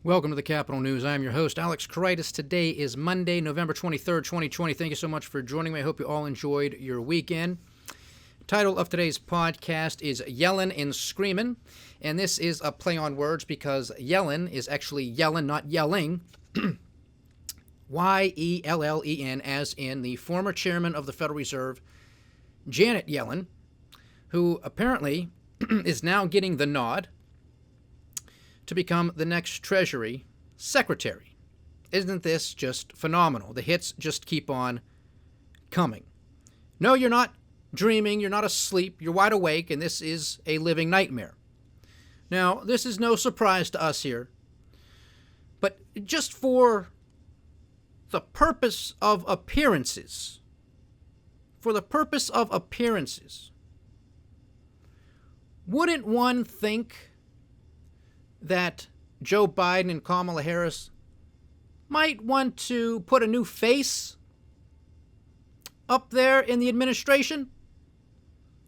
Welcome to the Capital News. I'm your host, Alex Karitis. Today is Monday, November 23rd, 2020. Thank you so much for joining me. I hope you all enjoyed your weekend. Title of today's podcast is Yellen Screamin, and this is a play on words because Yellen is actually Yellen, not yelling. Y-E-L-L-E-N, as in the former chairman of the Federal Reserve, Janet Yellen, who apparently is now getting the nod to become the next Treasury Secretary. Isn't this just phenomenal? The hits just keep on coming. No, you're not dreaming, you're not asleep, you're wide awake, and this is a living nightmare. Now, this is no surprise to us here, but just for the purpose of appearances, wouldn't one think that Joe Biden and Kamala Harris might want to put a new face up there in the administration?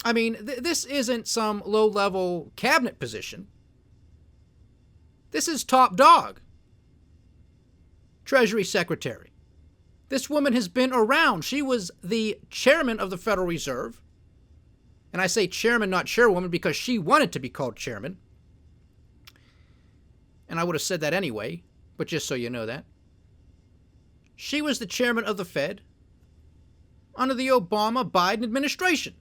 I mean, this isn't some low-level cabinet position. This is top dog. Treasury Secretary. This woman has been around. She was the chairman of the Federal Reserve. And I say chairman, not chairwoman, because she wanted to be called chairman. And I would have said that anyway, but just so you know that. She was the chairman of the Fed under the Obama-Biden administration.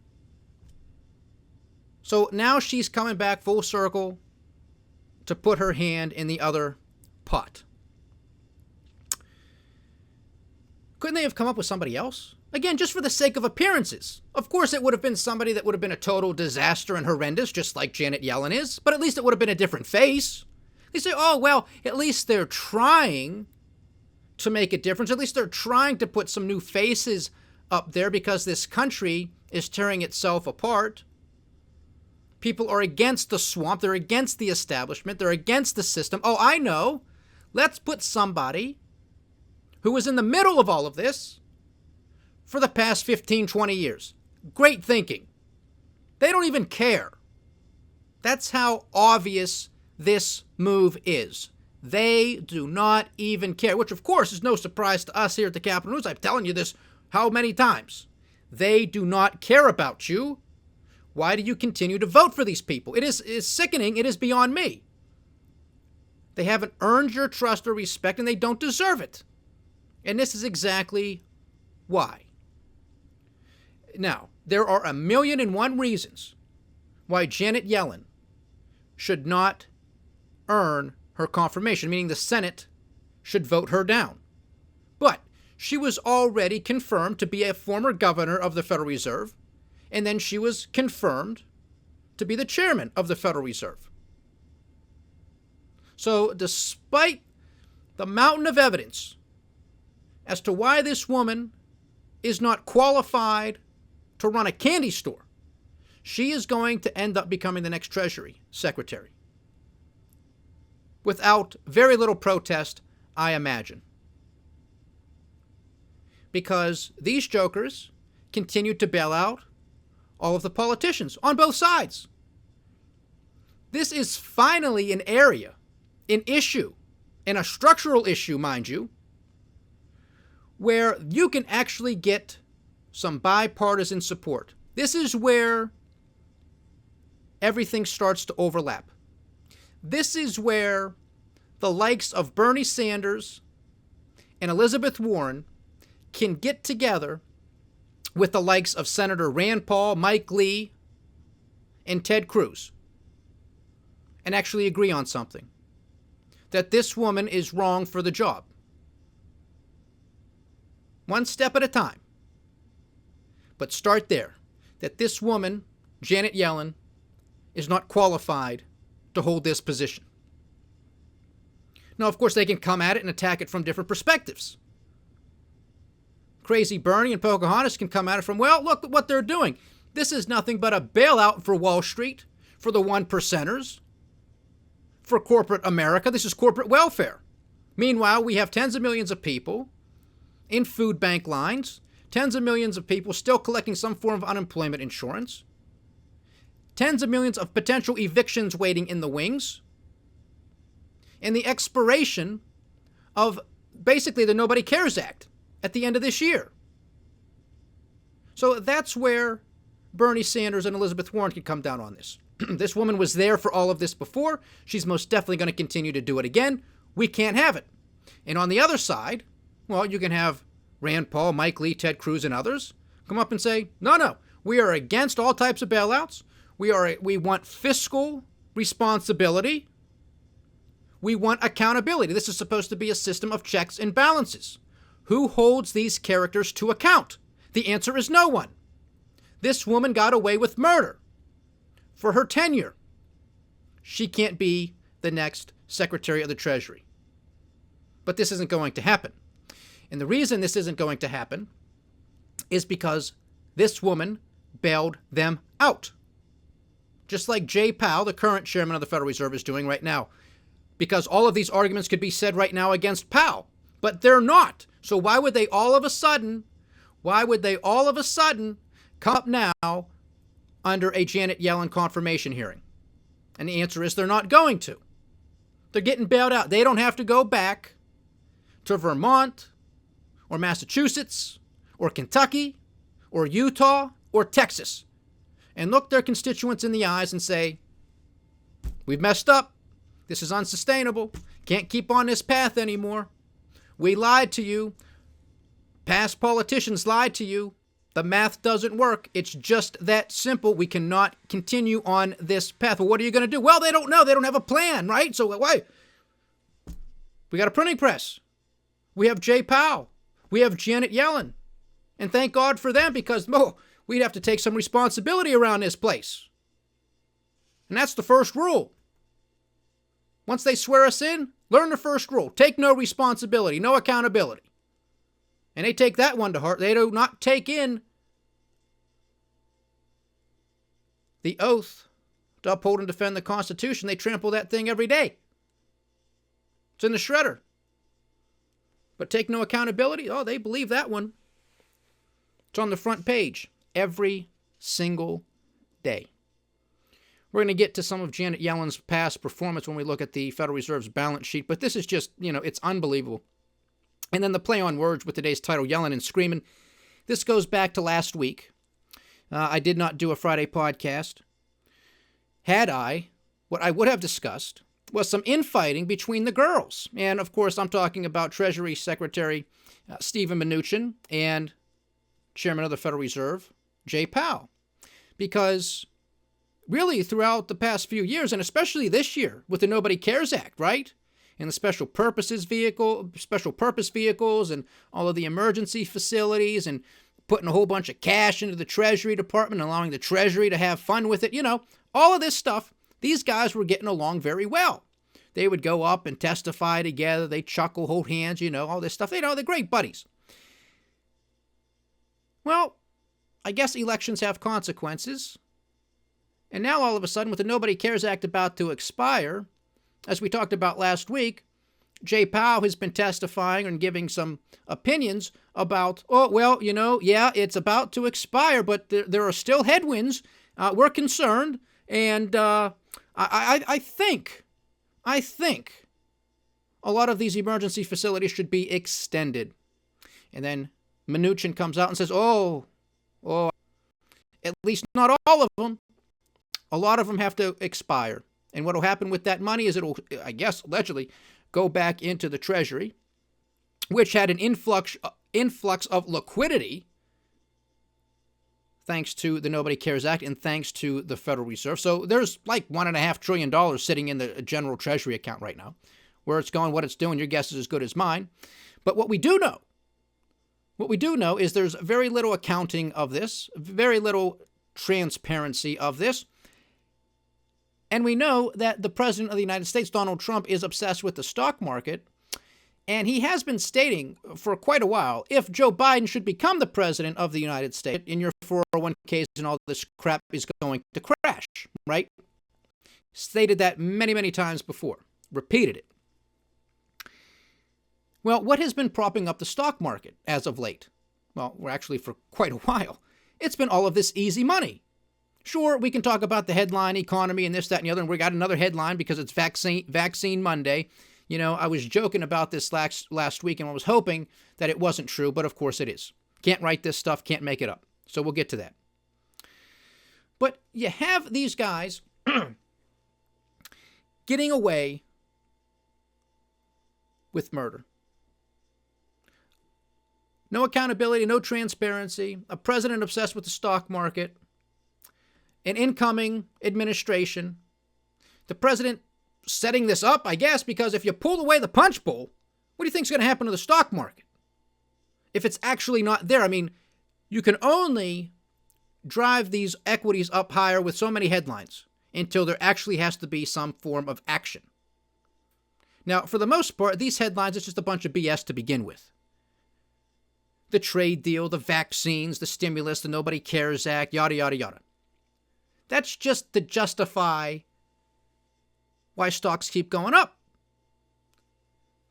So now she's coming back full circle to put her hand in the other pot. Couldn't they have come up with somebody else? Again, just for the sake of appearances. Of course, it would have been somebody that would have been a total disaster and horrendous, just like Janet Yellen is, but at least it would have been a different face. They say, oh, well, at least they're trying to make a difference. At least they're trying to put some new faces up there because this country is tearing itself apart. People are against the swamp. They're against the establishment. They're against the system. Oh, I know. Let's put somebody who was in the middle of all of this for the past 15, 20 years. Great thinking. They don't even care. That's how obvious this move is. They do not even care, which of course is no surprise to us here at the Capital News. I'm telling you this how many times. They do not care about you. Why do you continue to vote for these people? It is sickening. It is beyond me. They haven't earned your trust or respect, and they don't deserve it. And this is exactly why. Now, there are 1,000,001 reasons why Janet Yellen should not earn her confirmation, meaning the Senate should vote her down. But she was already confirmed to be a former governor of the Federal Reserve, and then she was confirmed to be the chairman of the Federal Reserve. So despite the mountain of evidence as to why this woman is not qualified to run a candy store, she is going to end up becoming the next Treasury Secretary. Without very little protest, I imagine. Because these jokers continue to bail out all of the politicians on both sides. This is finally an area, an issue, and a structural issue, mind you, where you can actually get some bipartisan support. This is where everything starts to overlap. This is where the likes of Bernie Sanders and Elizabeth Warren can get together with the likes of Senator Rand Paul, Mike Lee, and Ted Cruz and actually agree on something. That this woman is wrong for the job. One step at a time. But start there. That this woman, Janet Yellen, is not qualified to hold this position. Now, of course, they can come at it and attack it from different perspectives. Crazy Bernie and Pocahontas can come at it from, well, look at what they're doing. This is nothing but a bailout for Wall Street, for the one percenters, for corporate America. This is corporate welfare. Meanwhile, we have tens of millions of people in food bank lines, tens of millions of people still collecting some form of unemployment insurance, tens of millions of potential evictions waiting in the wings. and the expiration of basically the Nobody Cares Act at the end of this year. So that's where Bernie Sanders and Elizabeth Warren can come down on this. This woman was there for all of this before. She's most definitely going to continue to do it again. We can't have it. And on the other side, well, you can have Rand Paul, Mike Lee, Ted Cruz, and others come up and say, no, we are against all types of bailouts. We want fiscal responsibility. We want accountability. This is supposed to be a system of checks and balances. Who holds these characters to account? The answer is no one. This woman got away with murder for her tenure. She can't be the next Secretary of the Treasury. But this isn't going to happen. And the reason this isn't going to happen is because this woman bailed them out. Just like Jay Powell, the current chairman of the Federal Reserve, is doing right now. Because all of these arguments could be said right now against Powell, but they're not. So why would they all of a sudden come up now under a Janet Yellen confirmation hearing? And the answer is they're not going to. They're getting bailed out. They don't have to go back to Vermont or Massachusetts or Kentucky or Utah or Texas and look their constituents in the eyes and say, we've messed up. This is unsustainable. Can't keep on this path anymore. We lied to you. Past politicians lied to you. The math doesn't work. It's just that simple. We cannot continue on this path. Well, what are you going to do? Well, they don't know. They don't have a plan, right? So why? We got a printing press. We have Jay Powell. We have Janet Yellen. And thank God for them because we'd have to take some responsibility around this place. And that's the first rule. Once they swear us in, learn the first rule. Take no responsibility, no accountability. And they take that one to heart. They do not take in the oath to uphold and defend the Constitution. They trample that thing every day. It's in the shredder. But take no accountability? Oh, they believe that one. It's on the front page every single day. We're going to get to some of Janet Yellen's past performance when we look at the Federal Reserve's balance sheet, but this is just, it's unbelievable. And then the play on words with today's title, Yellen Screamin. This goes back to last week. I did not do a Friday podcast. Had I, what I would have discussed was some infighting between the girls. And of course, I'm talking about Treasury Secretary Steven Mnuchin and Chairman of the Federal Reserve, Jay Powell. Because really throughout the past few years, and especially this year with the Nobody Cares Act, right? And the special purpose vehicles and all of the emergency facilities and putting a whole bunch of cash into the Treasury Department, allowing the Treasury to have fun with it. All of this stuff, these guys were getting along very well. They would go up and testify together. They chuckle, hold hands, all this stuff. They're great buddies. Well, I guess elections have consequences. And now all of a sudden, with the Nobody Cares Act about to expire, as we talked about last week, Jay Powell has been testifying and giving some opinions about, it's about to expire, but there are still headwinds. We're concerned. And I think a lot of these emergency facilities should be extended. And then Mnuchin comes out and says, at least not all of them. A lot of them have to expire. And what will happen with that money is it'll, I guess, allegedly go back into the Treasury, which had an influx of liquidity thanks to the Nobody Cares Act and thanks to the Federal Reserve. So there's like $1.5 trillion sitting in the general Treasury account right now. Where it's going, what it's doing, your guess is as good as mine. But what we do know is there's very little accounting of this, very little transparency of this. And we know that the President of the United States, Donald Trump, is obsessed with the stock market. And he has been stating for quite a while, if Joe Biden should become the President of the United States, in your 401ks and all this crap is going to crash, right? Stated that many, many times before. Repeated it. Well, what has been propping up the stock market as of late? Well, we're actually for quite a while. It's been all of this easy money. Sure, we can talk about the headline economy and this, that, and the other, and we got another headline because it's Vaccine Monday. You know, I was joking about this last week, and I was hoping that it wasn't true, but of course it is. Can't write this stuff, can't make it up. So we'll get to that. But you have these guys getting away with murder. No accountability, no transparency, a president obsessed with the stock market, an incoming administration, the president setting this up, I guess, because if you pull away the punch bowl, what do you think is going to happen to the stock market? If it's actually not there, I mean, you can only drive these equities up higher with so many headlines until there actually has to be some form of action. Now, for the most part, these headlines, it's just a bunch of BS to begin with. The trade deal, the vaccines, the stimulus, the Nobody Cares Act, yada, yada, yada. That's just to justify why stocks keep going up.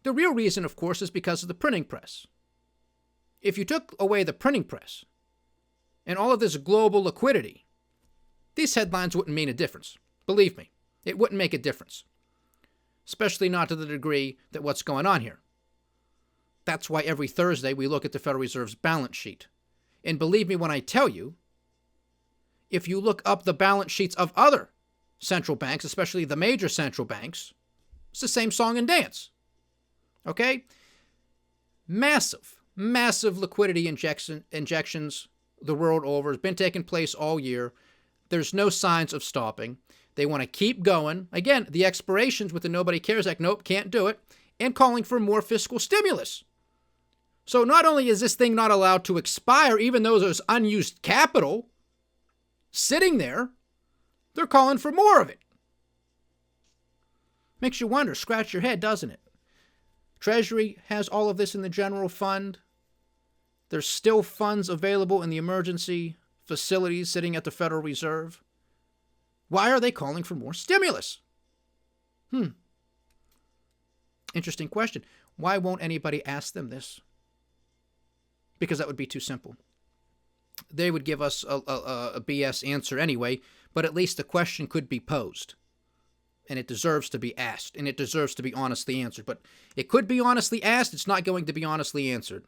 The real reason, of course, is because of the printing press. If you took away the printing press and all of this global liquidity, these headlines wouldn't mean a difference. Believe me, it wouldn't make a difference. Especially not to the degree that what's going on here. That's why every Thursday we look at the Federal Reserve's balance sheet. And believe me when I tell you, if you look up the balance sheets of other central banks, especially the major central banks, it's the same song and dance. Okay? Massive liquidity injections the world over. Has been taking place all year. There's no signs of stopping. They want to keep going. Again, the expirations with the Nobody Cares Act, nope, can't do it. And calling for more fiscal stimulus. So not only is this thing not allowed to expire, even though there's unused capital sitting there, they're calling for more of it. Makes you wonder, scratch your head, doesn't it? Treasury has all of this in the general fund. There's still funds available in the emergency facilities sitting at the Federal Reserve. Why are they calling for more stimulus? Interesting question. Why won't anybody ask them this? Because that would be too simple. They would give us a BS answer anyway, but at least the question could be posed. And it deserves to be asked, and it deserves to be honestly answered. But it could be honestly asked, it's not going to be honestly answered.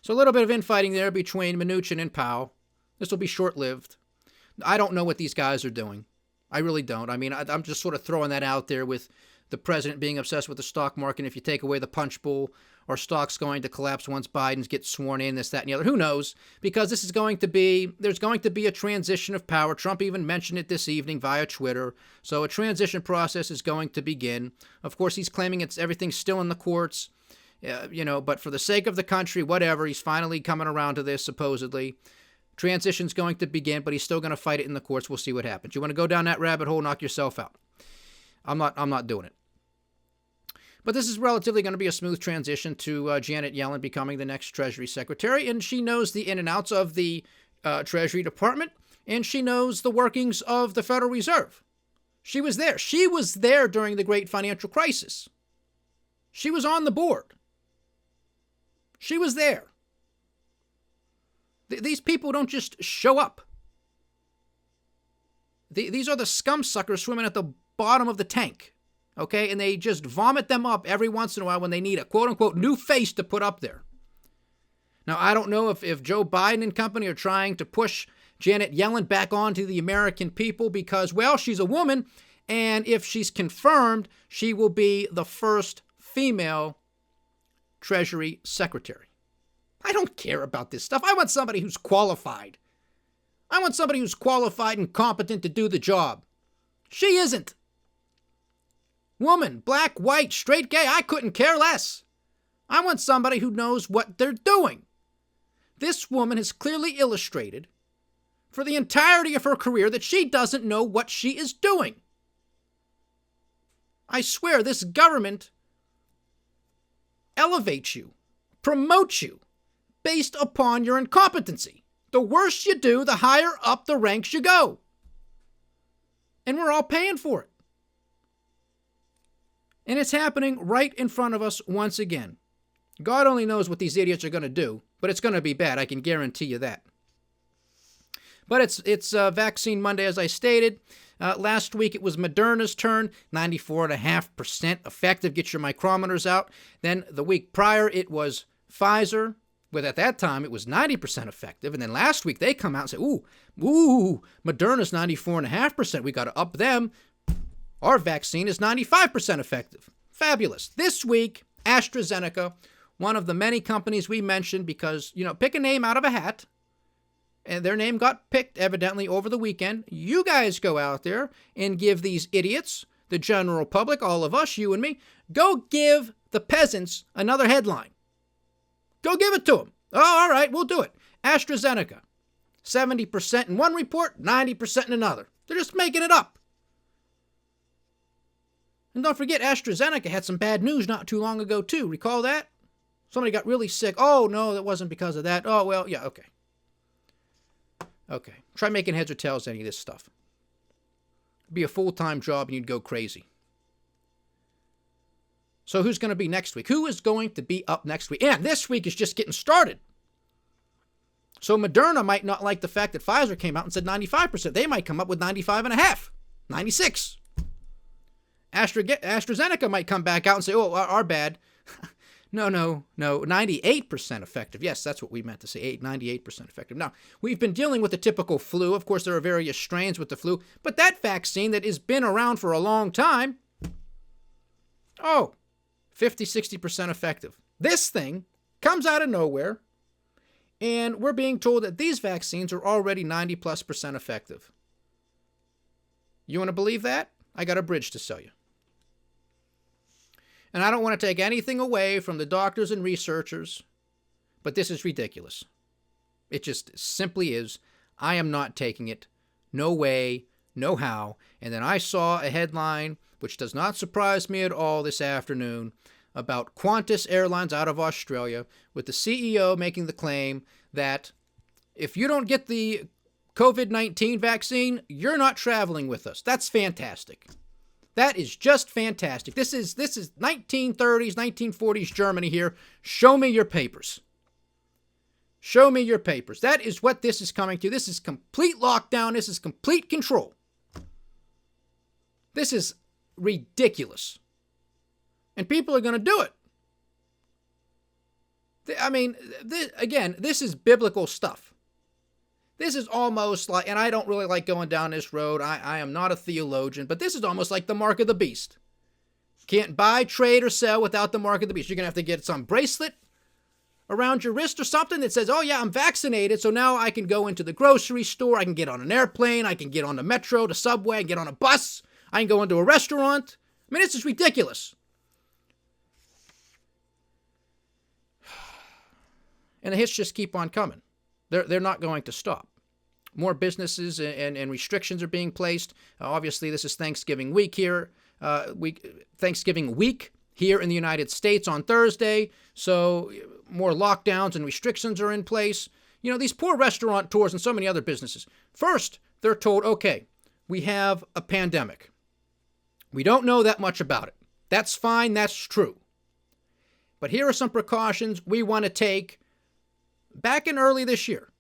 So a little bit of infighting there between Mnuchin and Powell. This will be short-lived. I don't know what these guys are doing. I really don't. I mean, I'm just sort of throwing that out there with the president being obsessed with the stock market. If you take away the punch bowl, are stocks going to collapse once Biden gets sworn in, this, that, and the other? Who knows? Because there's going to be a transition of power. Trump even mentioned it this evening via Twitter. So a transition process is going to begin. Of course, he's claiming everything's still in the courts, but for the sake of the country, whatever, he's finally coming around to this, supposedly. Transition's going to begin, but he's still going to fight it in the courts. We'll see what happens. You want to go down that rabbit hole, knock yourself out. I'm not doing it. But this is relatively going to be a smooth transition to Janet Yellen becoming the next Treasury Secretary, and she knows the in and outs of the Treasury Department, and she knows the workings of the Federal Reserve. She was there. She was there during the great financial crisis. She was on the board. She was there. These people don't just show up. These are the scum suckers swimming at the bottom of the tank. Okay, and they just vomit them up every once in a while when they need a quote-unquote new face to put up there. Now, I don't know if Joe Biden and company are trying to push Janet Yellen back onto the American people because, well, she's a woman, and if she's confirmed, she will be the first female Treasury Secretary. I don't care about this stuff. I want somebody who's qualified. I want somebody who's qualified and competent to do the job. She isn't. Woman, black, white, straight, gay, I couldn't care less. I want somebody who knows what they're doing. This woman has clearly illustrated for the entirety of her career that she doesn't know what she is doing. I swear this government elevates you, promotes you, based upon your incompetency. The worse you do, the higher up the ranks you go. And we're all paying for it. And it's happening right in front of us once again. God only knows what these idiots are going to do, but it's going to be bad. I can guarantee you that. But it's Vaccine Monday, as I stated. Last week it was Moderna's turn, 94.5% effective. Get your micrometers out. Then the week prior it was Pfizer. But at that time, it was 90% effective. And then last week, they come out and say, Moderna's 94.5%. We got to up them. Our vaccine is 95% effective. Fabulous. This week, AstraZeneca, one of the many companies we mentioned because, pick a name out of a hat. And their name got picked, evidently, over the weekend. You guys go out there and give these idiots, the general public, all of us, you and me, go give the peasants another headline. Go give it to them. Oh, all right, we'll do it. AstraZeneca, 70% in one report, 90% in another. They're just making it up. And don't forget, AstraZeneca had some bad news not too long ago, too. Recall that? Somebody got really sick. Oh, no, that wasn't because of that. Oh, well, yeah, okay. Okay. Try making heads or tails of any of this stuff. It'd be a full-time job and you'd go crazy. So who's going to be next week? Who is going to be up next week? And this week is just getting started. So Moderna might not like the fact that Pfizer came out and said 95%. They might come up with 95.5, 96. AstraZeneca might come back out and say, oh, our bad. No, 98% effective. Yes, that's what we meant to say, 98% effective. Now, we've been dealing with the typical flu. Of course, there are various strains with the flu. But that vaccine that has been around for a long time, 50, 60% effective. This thing comes out of nowhere, and we're being told that these vaccines are already 90+% effective. You want to believe that? I got a bridge to sell you. And I don't want to take anything away from the doctors and researchers, but this is ridiculous. It just simply is. I am not taking it. No way, no how. And then I saw a headline, which does not surprise me at all this afternoon, about Qantas Airlines out of Australia, with the CEO making the claim that if you don't get the COVID-19 vaccine, you're not traveling with us. That's fantastic. That is just fantastic. This is 1930s, 1940s Germany here. Show me your papers. Show me your papers. That is what this is coming to. This is complete lockdown. This is complete control. This is ridiculous. And people are going to do it. I mean, this is biblical stuff. This is almost like, and I don't really like going down this road. I am not a theologian, but this is almost like the mark of the beast. Can't buy, trade, or sell without the mark of the beast. You're going to have to get some bracelet around your wrist or something that says, oh yeah, I'm vaccinated, so now I can go into the grocery store, I can get on an airplane, I can get on the metro, the subway, I can get on a bus, I can go into a restaurant. I mean, this is ridiculous. And the hits just keep on coming. They're not going to stop. More businesses and restrictions are being placed. Obviously, this is Thanksgiving week here. Thanksgiving week here in the United States on Thursday. So more lockdowns and restrictions are in place. You know, these poor restaurateurs and so many other businesses. First, they're told, okay, we have a pandemic. We don't know that much about it. That's fine. That's true. But here are some precautions we want to take back in early this year.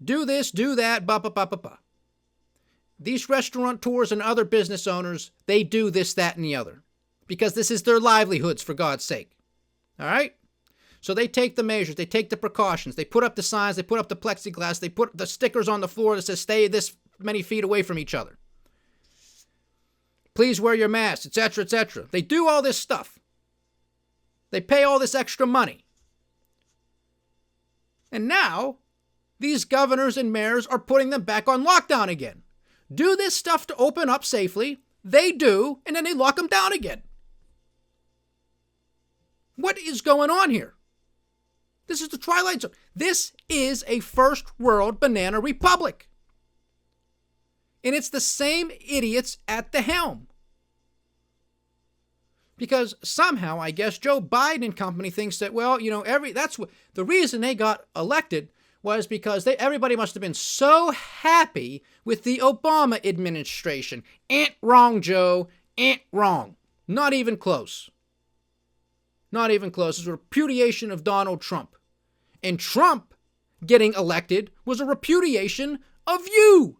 Do this, do that, These restaurateurs and other business owners, they do this, that, and the other. Because this is their livelihoods, for God's sake. All right? So they take the measures, they take the precautions, they put up the signs, they put up the plexiglass, they put the stickers on the floor that says stay this many feet away from each other. Please wear your mask, etc., etc. They do all this stuff. They pay all this extra money. And now, these governors and mayors are putting them back on lockdown again. Do this stuff to open up safely. They do, and then they lock them down again. What is going on here? This is the Twilight Zone. This is a first world banana republic. And it's the same idiots at the helm. Because somehow, I guess, Joe Biden and company thinks that, well, you know, that's what the reason they got elected was because everybody must have been so happy with the Obama administration. Ain't wrong, Joe. Ain't wrong. Not even close. Not even close. It's a repudiation of Donald Trump. And Trump getting elected was a repudiation of you.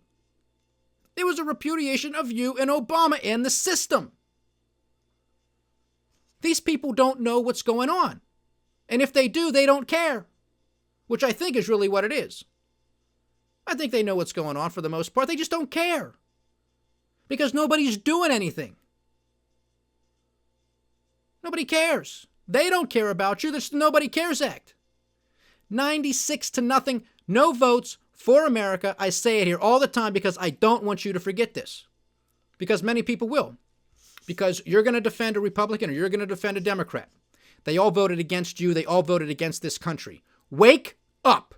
It was a repudiation of you and Obama and the system. These people don't know what's going on. And if they do, they don't care, which I think is really what it is. I think they know what's going on for the most part. They just don't care because nobody's doing anything. Nobody cares. They don't care about you. There's the Nobody Cares Act. 96-0. No votes for America. I say it here all the time because I don't want you to forget this. Because many people will. Because you're going to defend a Republican or you're going to defend a Democrat. They all voted against you. They all voted against this country. Wake up.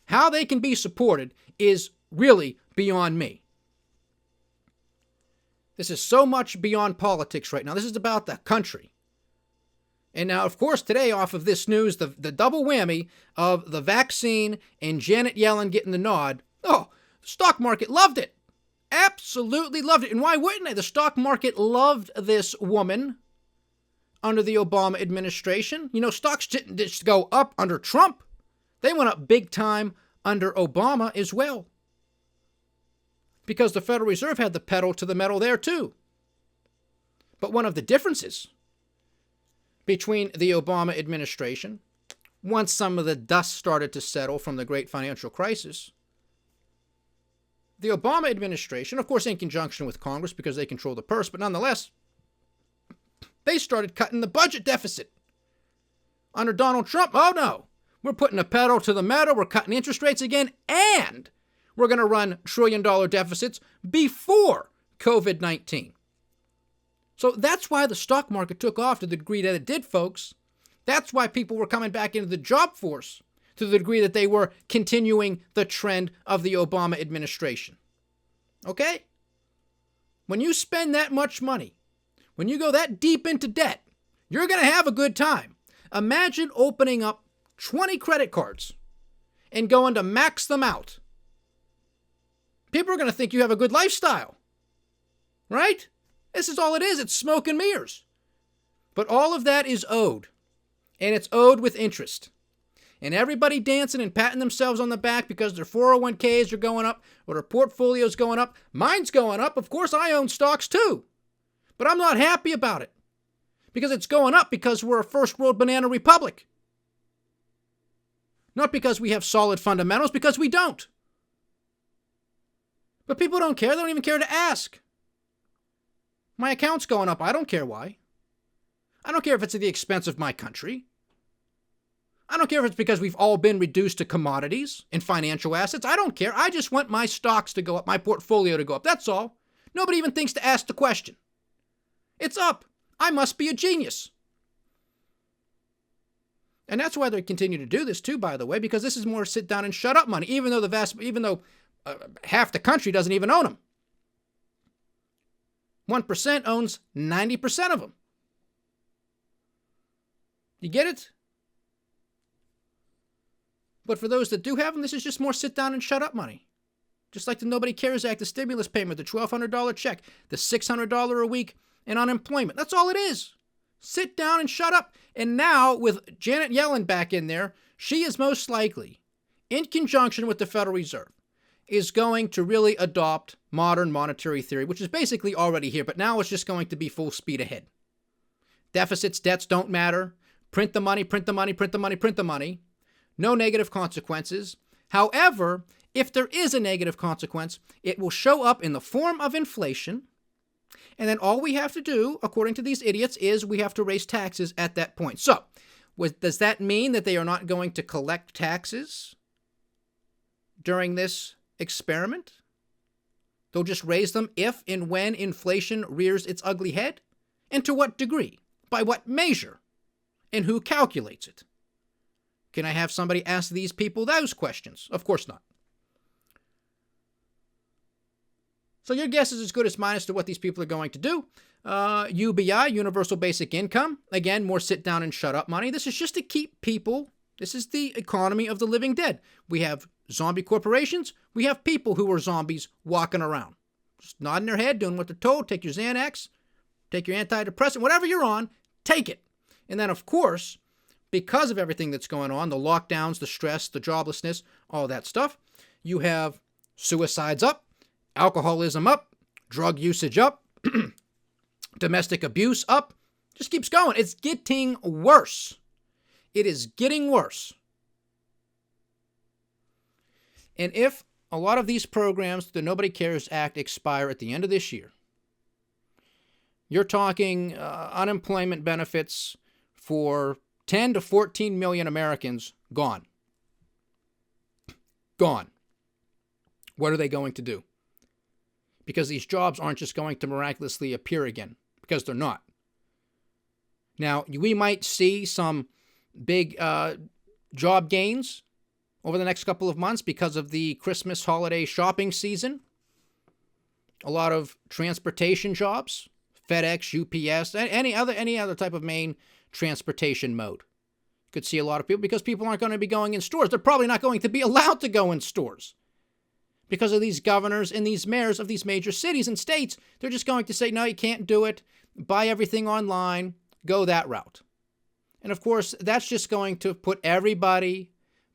How they can be supported is really beyond me. This is so much beyond politics right now. This is about the country. And now, of course, today, off of this news, the double whammy of the vaccine and Janet Yellen getting the nod, the stock market loved it. Absolutely loved it. And why wouldn't they? The stock market loved this woman under the Obama administration. You know, stocks didn't just go up under Trump. They went up big time under Obama as well. Because the Federal Reserve had the pedal to the metal there too. But one of the differences between the Obama administration, once some of the dust started to settle from the great financial crisis, the Obama administration, of course in conjunction with Congress because they control the purse, but nonetheless, they started cutting the budget deficit. Under Donald Trump, oh no, we're putting a pedal to the metal, we're cutting interest rates again, and we're going to run trillion-dollar deficits before COVID-19. So that's why the stock market took off to the degree that it did, folks. That's why people were coming back into the job force to the degree that they were continuing the trend of the Obama administration. Okay? When you spend that much money, when you go that deep into debt, you're going to have a good time. Imagine opening up 20 credit cards and going to max them out. People are going to think you have a good lifestyle, right? This is all it is. It's smoke and mirrors. But all of that is owed, and it's owed with interest. And everybody dancing and patting themselves on the back because their 401ks are going up or their portfolio's going up. Mine's going up. Of course, I own stocks too. But I'm not happy about it because it's going up because we're a first world banana republic. Not because we have solid fundamentals, because we don't. But people don't care. They don't even care to ask. My account's going up. I don't care why. I don't care if it's at the expense of my country. I don't care if it's because we've all been reduced to commodities and financial assets. I don't care. I just want my stocks to go up, my portfolio to go up. That's all. Nobody even thinks to ask the question. It's up. I must be a genius. And that's why they continue to do this too, by the way, because this is more sit down and shut up money, even though half the country doesn't even own them. 1% owns 90% of them. You get it? But for those that do have them, this is just more sit down and shut up money. Just like the Nobody Cares Act, the stimulus payment, the $1,200 check, the $600 a week in unemployment. That's all it is. Sit down and shut up. And now with Janet Yellen back in there, she is most likely, in conjunction with the Federal Reserve, is going to really adopt modern monetary theory, which is basically already here, but now it's just going to be full speed ahead. Deficits, debts don't matter. Print the money, print the money, print the money, print the money. No negative consequences. However, if there is a negative consequence, it will show up in the form of inflation. And then all we have to do, according to these idiots, is we have to raise taxes at that point. So, does that mean that they are not going to collect taxes during this experiment? They'll just raise them if and when inflation rears its ugly head? And to what degree? By what measure? And who calculates it? Can I have somebody ask these people those questions? Of course not. So your guess is as good as mine as to what these people are going to do. UBI, Universal Basic Income. Again, more sit down and shut up money. This is just to keep people, this is the economy of the living dead. We have zombie corporations. We have people who are zombies walking around. Just nodding their head, doing what they're told. Take your Xanax, take your antidepressant, whatever you're on, take it. And then, of course, because of everything that's going on, the lockdowns, the stress, the joblessness, all that stuff, you have Suicides up, alcoholism up, drug usage up, domestic abuse up. Just keeps going. It's getting worse. It is getting worse. And if a lot of these programs, the Nobody Cares Act, expire at the end of this year, you're talking unemployment benefits for 10 to 14 million Americans gone. Gone. What are they going to do? Because these jobs aren't just going to miraculously appear again, because they're not. Now, we might see some big job gains over the next couple of months because of the Christmas holiday shopping season. A lot of transportation jobs, FedEx, UPS, any other type of main transportation mode. You could see a lot of people because people aren't going to be going in stores. They're probably not going to be allowed to go in stores because of these governors and these mayors of these major cities and states. They're just going to say, no, you can't do it. Buy everything online. Go that route. And of course, that's just going to put everybody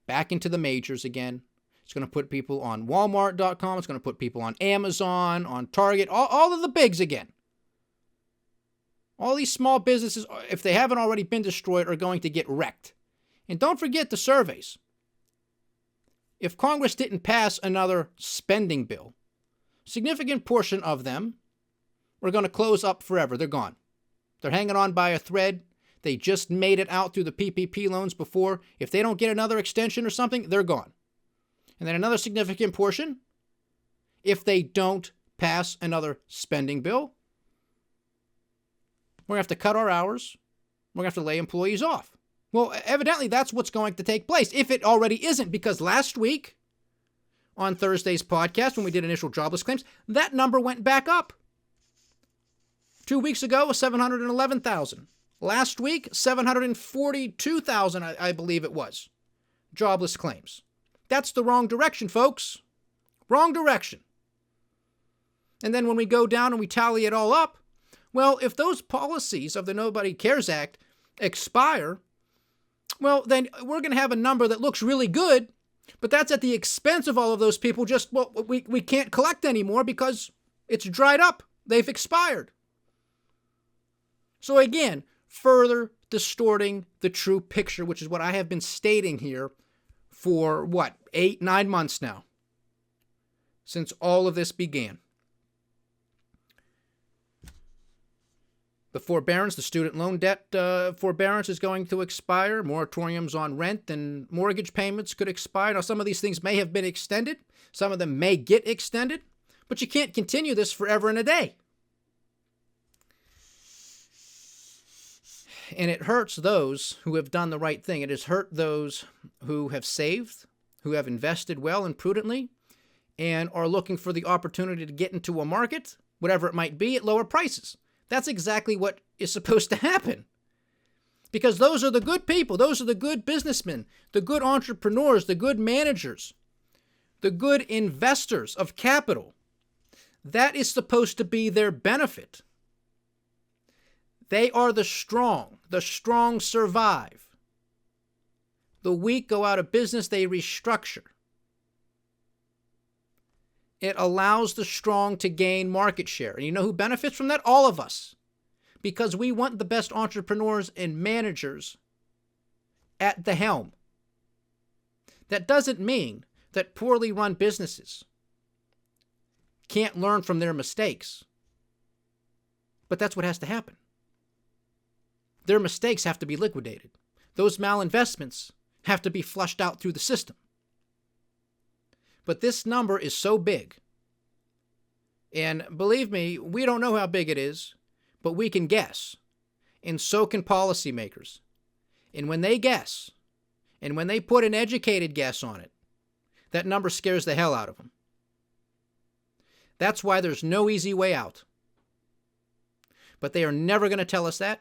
back into the majors again. It's going to put people on Walmart.com. It's going to put people on Amazon, on Target, all of the bigs again. All these small businesses, if they haven't already been destroyed, are going to get wrecked. And don't forget the surveys. If Congress didn't pass another spending bill, a significant portion of them were going to close up forever. They're gone. They're hanging on by a thread. They just made it out through the PPP loans before. If they don't get another extension or something, they're gone. And then another significant portion, if they don't pass another spending bill, we're going to have to cut our hours. We're going to have to lay employees off. Well, evidently that's what's going to take place, if it already isn't, because last week on Thursday's podcast, when we did initial jobless claims, that number went back up. 2 weeks ago was 711,000. Last week, 742,000, I believe it was, jobless claims. That's the wrong direction, folks. Wrong direction. And then when we go down and we tally it all up, well, if those policies of the Nobody Cares Act expire, well, then we're going to have a number that looks really good, but that's at the expense of all of those people. We can't collect anymore because it's dried up. They've expired. So again, further distorting the true picture, which is what I have been stating here for, 8-9 months now, since all of this began. The forbearance, the student loan debt forbearance is going to expire. Moratoriums on rent and mortgage payments could expire. Now, some of these things may have been extended. Some of them may get extended. But you can't continue this forever and a day. And it hurts those who have done the right thing. It has hurt those who have saved, who have invested well and prudently, and are looking for the opportunity to get into a market, whatever it might be, at lower prices. That's exactly what is supposed to happen. Because those are the good people. Those are the good businessmen, the good entrepreneurs, the good managers, the good investors of capital. That is supposed to be their benefit. They are the strong. The strong survive. The weak go out of business, they restructure. It allows the strong to gain market share. And you know who benefits from that? All of us. Because we want the best entrepreneurs and managers at the helm. That doesn't mean that poorly run businesses can't learn from their mistakes. But that's what has to happen. Their mistakes have to be liquidated. Those malinvestments have to be flushed out through the system. But this number is so big. And believe me, we don't know how big it is, but we can guess. And so can policymakers. And when they guess, and when they put an educated guess on it, that number scares the hell out of them. That's why there's no easy way out. But they are never going to tell us that.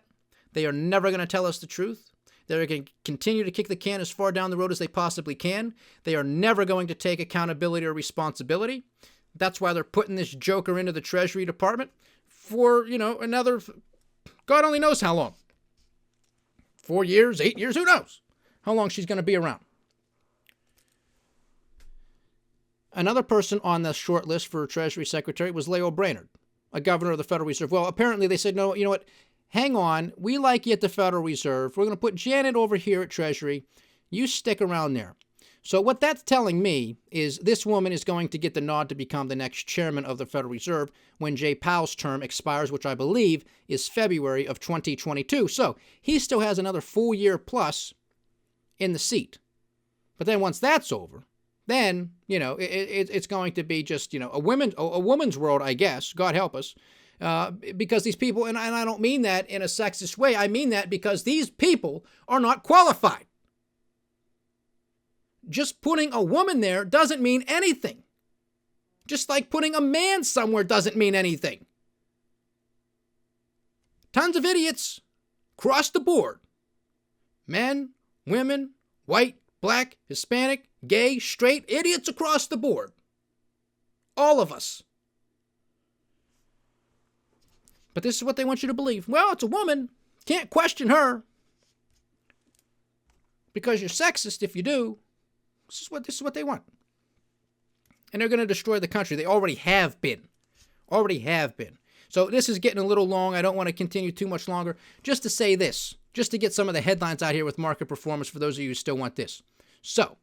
They are never going to tell us the truth. They're going to continue to kick the can as far down the road as they possibly can. They are never going to take accountability or responsibility. That's why they're putting this joker into the Treasury Department for, another, God only knows how long. 4 years, 8 years, who knows how long she's going to be around. Another person on the short list for Treasury Secretary was Leo Brainerd, a governor of the Federal Reserve. Well, apparently they said, no, you know what? Hang on. We like you at the Federal Reserve. We're going to put Janet over here at Treasury. You stick around there. So what that's telling me is this woman is going to get the nod to become the next chairman of the Federal Reserve when Jay Powell's term expires, which I believe is February of 2022. So he still has another full year plus in the seat. But then once that's over, then, it's going to be just, a woman's world, I guess. God help us. Because these people, and I don't mean that in a sexist way, I mean that because these people are not qualified. Just putting a woman there doesn't mean anything. Just like putting a man somewhere doesn't mean anything. Tons of idiots across the board. Men, women, white, black, Hispanic, gay, straight, idiots across the board. All of us. But this is what they want you to believe. Well, it's a woman. Can't question her. Because you're sexist if you do. This is what they want. And they're going to destroy the country. They already have been. So this is getting a little long. I don't want to continue too much longer. Just to say this. Just to get some of the headlines out here with market performance for those of you who still want this. So,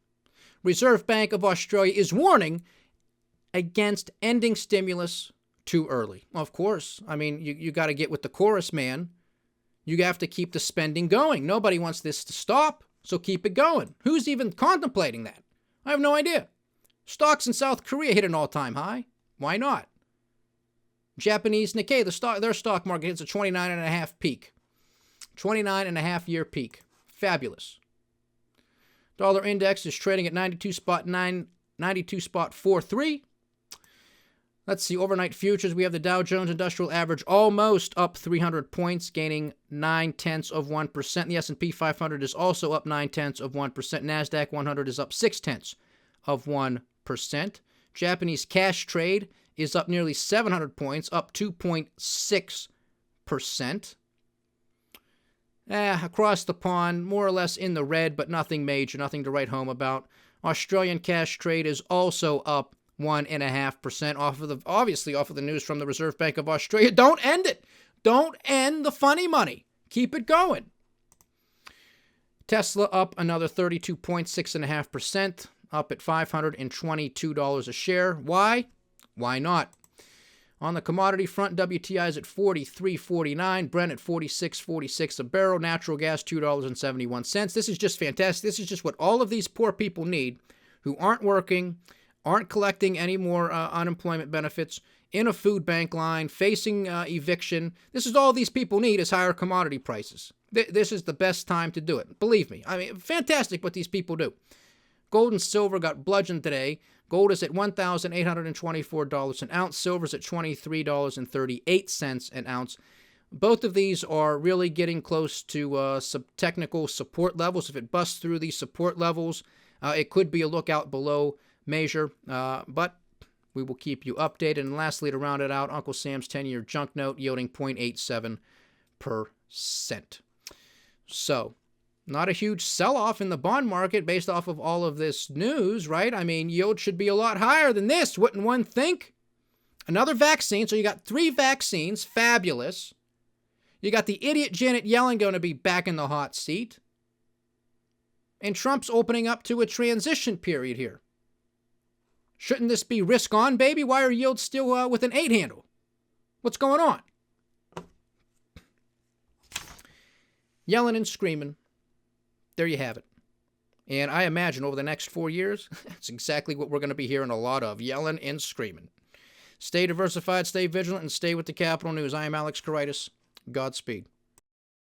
Reserve Bank of Australia is warning against ending stimulus too early. Well, of course. I mean, you got to get with the chorus, man. You have to keep the spending going. Nobody wants this to stop. So keep it going. Who's even contemplating that? I have no idea. Stocks in South Korea hit an all-time high. Why not? Japanese Nikkei, their stock market hits a 29.5 peak. 29.5-year peak. Fabulous. Dollar index is trading at 92.43. Let's see, overnight futures, we have the Dow Jones Industrial Average almost up 300 points, gaining 0.9%. The S&P 500 is also up 0.9%. NASDAQ 100 is up 0.6%. Japanese cash trade is up nearly 700 points, up 2.6%. Across the pond, more or less in the red, but nothing major, nothing to write home about. Australian cash trade is also up 1.5% off of the news from the Reserve Bank of Australia. Don't end it. Don't end the funny money. Keep it going. Tesla up another 32.6.5%, up at $522 a share. Why? Why not? On the commodity front, WTI is at $43.49, Brent at $46.46 a barrel, natural gas $2.71. This is just fantastic. This is just what all of these poor people need who aren't working, aren't collecting any more unemployment benefits, in a food bank line, facing eviction. This is all these people need is higher commodity prices. This is the best time to do it. Believe me. I mean, fantastic what these people do. Gold and silver got bludgeoned today. Gold is at $1,824 an ounce. Silver's at $23.38 an ounce. Both of these are really getting close to some technical support levels. If it busts through these support levels, it could be a lookout below measure, but we will keep you updated. And lastly, to round it out, Uncle Sam's 10-year junk note yielding 0.87%. So, not a huge sell-off in the bond market based off of all of this news, right? I mean, yield should be a lot higher than this, wouldn't one think? Another vaccine, so you got 3 vaccines, fabulous. You got the idiot Janet Yellen going to be back in the hot seat. And Trump's opening up to a transition period here. Shouldn't this be risk on, baby? Why are yields still with an 8 handle? What's going on? Yelling and screaming. There you have it. And I imagine over the next 4 years, that's exactly what we're going to be hearing a lot of, yelling and screaming. Stay diversified, stay vigilant, and stay with the Capital News. I am Alex Karitis. Godspeed.